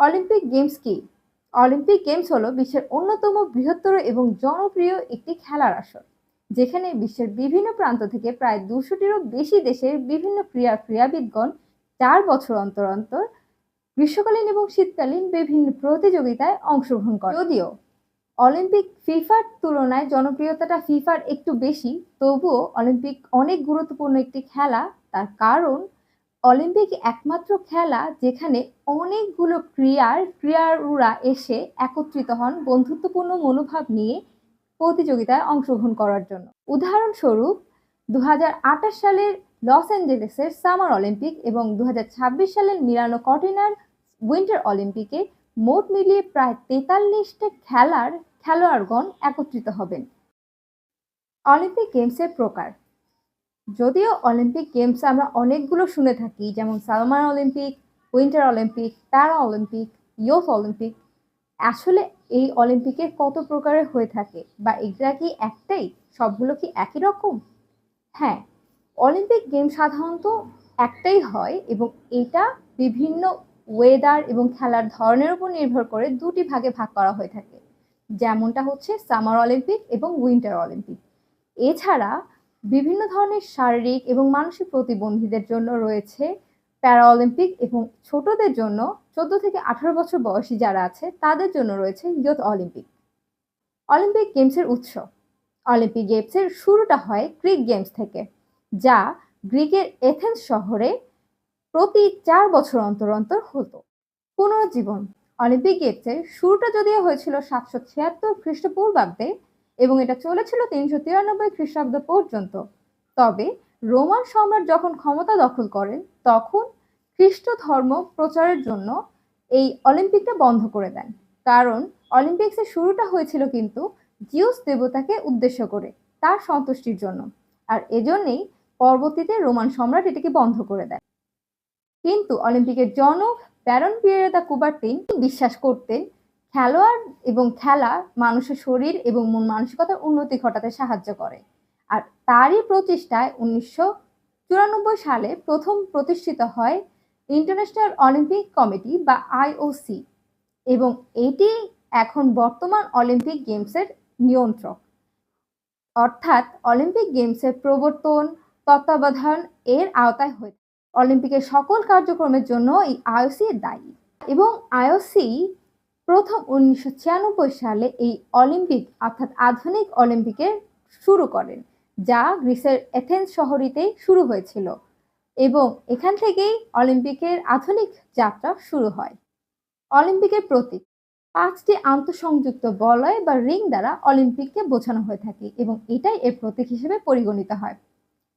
Olympic games কি? Olympic games হলো বিশ্বের অন্যতম বৃহত্তর এবং জনপ্রিয় একটি খেলার আসর, যেখানে বিশ্বের বিভিন্ন প্রান্ত থেকে প্রায় ২০০টিরও বেশি দেশের বিভিন্ন ক্রীড়াবিদগণ ৪ বছর অন্তর অন্তর গ্রীষ্মকালীন এবং শীতকালীন বিভিন্ন প্রতিযোগিতায় অংশগ্রহণ করে। যদিও অলিম্পিক ফিফার তুলনায় জনপ্রিয়তাটা ফিফার একটু বেশি, তবুও অলিম্পিক অনেক গুরুত্বপূর্ণ একটি খেলা। তার কারণ অলিম্পিক একমাত্র খেলা যেখানে অনেকগুলো ক্রীড়াড়ুরা এসে একত্রিত হন বন্ধুত্বপূর্ণ মনোভাব নিয়ে প্রতিযোগিতায় অংশগ্রহণ করার জন্য। উদাহরণস্বরূপ ২০২৮ সালের লস অ্যাঞ্জেলেসের সামার অলিম্পিক এবং ২০২৬ সালের মিলানো কর্টিনার উইন্টার অলিম্পিকে মোট মিলিয়ে প্রায় ৪৩টা খেলোয়াড়গণ একত্রিত হবেন। অলিম্পিক গেমসের প্রকার। যদিও অলিম্পিক গেমস আমরা অনেকগুলো শুনে থাকি, যেমন সামার অলিম্পিক, উইন্টার অলিম্পিক, প্যারা অলিম্পিক, ইয়ুথ অলিম্পিক। আসলে এই অলিম্পিকের কত প্রকারের হয়ে থাকে, বা এগুলা কি একটাই? সবগুলো কি একই রকম? হ্যাঁ, অলিম্পিক গেম সাধারণত একটাই হয় এবং এটা বিভিন্ন ওয়েদার এবং খেলার ধরনের উপর নির্ভর করে দুটি ভাগে ভাগ করা হয়ে থাকে, যেমনটা হচ্ছে সামার অলিম্পিক এবং উইন্টার অলিম্পিক। এছাড়া বিভিন্ন ধরনের শারীরিক এবং মানসিক প্রতিবন্ধীদের জন্য রয়েছে প্যারা অলিম্পিক, এবং ছোটদের জন্য 14 থেকে 18 বছর বয়সী যারা আছে তাদের জন্য রয়েছে ইয়ুথ অলিম্পিক। অলিম্পিক গেমসের উৎস। অলিম্পিক গেমসের শুরুটা হয় গ্রিক গেমস থেকে, যা গ্রিকের এথেন্স শহরে প্রতি 4 বছর অন্তর অন্তর হতো। পুনরুজ্জীবন। অলিম্পিক গেমসের শুরুটা যদিও হয়েছিল 776 খ্রিস্টপূর্বাব্দে এবং এটা চলেছিল 393 খ্রিস্টাব্দ পর্যন্ত। তবে রোমান সম্রাট যখন ক্ষমতা দখল করেন, তখন খ্রিস্ট ধর্ম প্রচারের জন্য এই অলিম্পিকটা বন্ধ করে দেন। কারণ অলিম্পিক্সের শুরুটা হয়েছিল কিন্তু জিউস দেবতাকে উদ্দেশ্য করে, তার সন্তুষ্টির জন্য। আর এজন্যই পরবর্তীতে রোমান সম্রাট এটাকে বন্ধ করে দেন। কিন্তু অলিম্পিকের জনক ব্যারন পিয়েরে দা কুবারটিন বিশ্বাস করতেন খেলোয়াড় এবং খেলা মানুষের শরীর এবং মন মানসিকতার উন্নতি ঘটাতে সাহায্য করে। আর তারই প্রচেষ্টায় 1994 সালে প্রথম প্রতিষ্ঠিত হয় ইন্টারন্যাশনাল অলিম্পিক কমিটি বা IOC, এবং এটি এখন বর্তমান অলিম্পিক গেমসের নিয়ন্ত্রক। অর্থাৎ অলিম্পিক গেমসের প্রবর্তন, তত্ত্বাবধান এর আওতায় হয়ে অলিম্পিকের সকল কার্যক্রমের জন্য এই আইওসি দায়ী। এবং আইওসি প্রথম 1996 সালে এই অলিম্পিক অর্থাৎ আধুনিক অলিম্পিকের শুরু করেন, যা গ্রিসের এথেন্স শহরেতেই শুরু হয়েছিল, এবং এখান থেকেই অলিম্পিকের আধুনিক যাত্রা শুরু হয়। অলিম্পিকের প্রতীক। 5টি আন্তঃসংযুক্ত বলয় বা রিং দ্বারা অলিম্পিককে বোঝানো হয়ে থাকে এবং এটাই এর প্রতীক হিসেবে পরিগণিত হয়।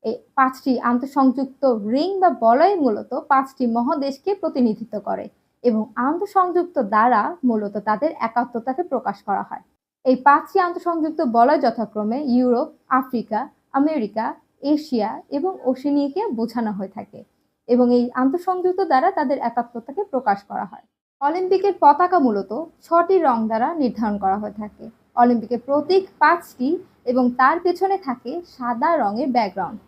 এই 5টি আন্তঃসংযুক্ত রিং বা বলয় মূলত 5টি মহাদেশকে প্রতিনিধিত্ব করে এবং আন্তঃসংযুক্ত দ্বারা মূলত তাদের একাত্মতাকে প্রকাশ করা হয়। এই 5টি আন্তঃসংযুক্ত বলয় যথাক্রমে ইউরোপ, আফ্রিকা, আমেরিকা, এশিয়া এবং ওশেনিয়াকে বোঝানো হয়ে থাকে, এবং এই আন্তঃসংযুক্ত দ্বারা তাদের একাত্মতাকে প্রকাশ করা হয়। অলিম্পিকের পতাকা মূলত 6টি রং দ্বারা নির্ধারণ করা হয়ে থাকে। অলিম্পিকের প্রতীক 5টি এবং তার পেছনে থাকে সাদা রঙের ব্যাকগ্রাউন্ড।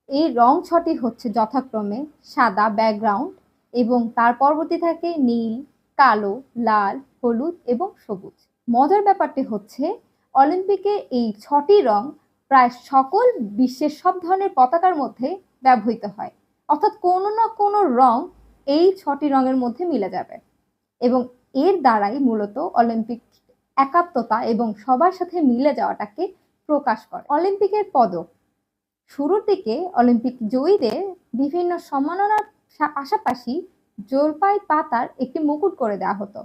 এই রং 6টি হচ্ছে যথাক্রমে সাদা ব্যাকগ্রাউন্ড, এবং তার পরবর্তী থাকে নীল, কালো, লাল, হলুদ এবং সবুজ। মজার ব্যাপারটি হচ্ছে অলিম্পিকে এই 6টি রং প্রায় সকল বিশ্বের সব ধরনের পতাকার মধ্যে ব্যবহৃত হয়, অর্থাৎ কোনো না কোনো রং এই 6টি রঙের মধ্যে মিলে যাবে, এবং এর দ্বারাই মূলত অলিম্পিক একাত্মতা এবং সবার সাথে মিলে যাওয়াটাকে প্রকাশ করে। অলিম্পিকের পদক। শুরুর দিকে অলিম্পিক জয়ীদের বিভিন্ন সম্মাননার পাশাপাশি জলপাই পাতার একটি মুকুট করে দেওয়া হতো।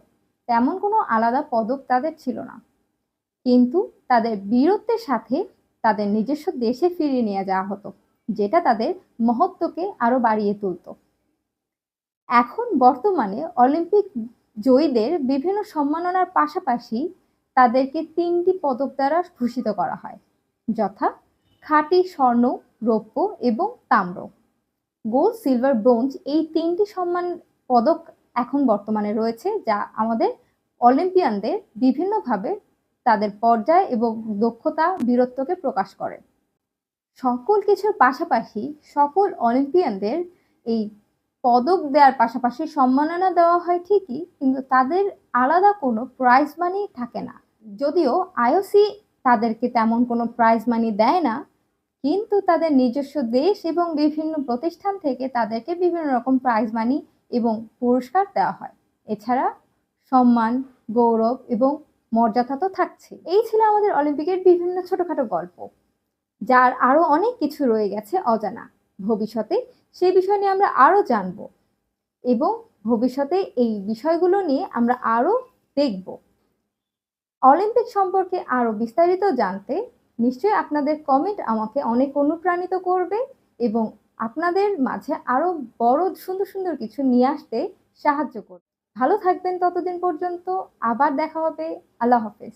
তেমন কোনো আলাদা পদক তাদের ছিল না, কিন্তু তাদের বীরত্বের সাথে তাদের নিজস্ব দেশে ফিরিয়ে নিয়ে যাওয়া হতো, যেটা তাদের মহত্বকে আরো বাড়িয়ে তুলত। এখন বর্তমানে অলিম্পিক জয়ীদের বিভিন্ন সম্মাননার পাশাপাশি তাদেরকে 3টি পদক দ্বারা ভূষিত করা হয়, যথা খাঁটি স্বর্ণ, রৌপ্য এবং তাম্র। গোল্ড, সিলভার, ব্রোঞ্জ এই 3টি সম্মান পদক এখন বর্তমানে রয়েছে, যা আমাদের অলিম্পিয়ানদের বিভিন্নভাবে তাদের পর্যায় এবং দক্ষতা, বীরত্বকে প্রকাশ করে। সকল কিছুর পাশাপাশি সকল অলিম্পিয়ানদের এই পদক দেওয়ার পাশাপাশি সম্মাননা দেওয়া হয় ঠিকই, কিন্তু তাদের আলাদা কোনো প্রাইজ মানি থাকে না। যদিও আইওসি তাদেরকে তেমন কোনো প্রাইজ মানি দেয় না, কিন্তু তাদের নিজস্ব দেশ এবং বিভিন্ন প্রতিষ্ঠান থেকে তাদেরকে বিভিন্ন রকম প্রাইজ মানি এবং পুরস্কার দেওয়া হয়। এছাড়া সম্মান, গৌরব এবং মর্যাদা তো থাকছে। এই ছিল আমাদের অলিম্পিকের বিভিন্ন ছোটখাটো গল্প, যার আরো অনেক কিছু রয়ে গেছে অজানা। ভবিষ্যতে সেই বিষয় নিয়ে আমরা আরো জানবো এবং ভবিষ্যতে এই বিষয়গুলো নিয়ে আমরা আরো দেখব। অলিম্পিক সম্পর্কে আরো বিস্তারিত জানতে নিশ্চয়ই আপনাদের কমেন্ট আমাকে অনেক অনুপ্রাণিত করবে এবং আপনাদের মাঝে আরো বড় সুন্দর সুন্দর কিছু নিয়ে আসতে সাহায্য করবে। ভালো থাকবেন ততদিন পর্যন্ত। আবার দেখা হবে। আল্লাহ হাফেজ।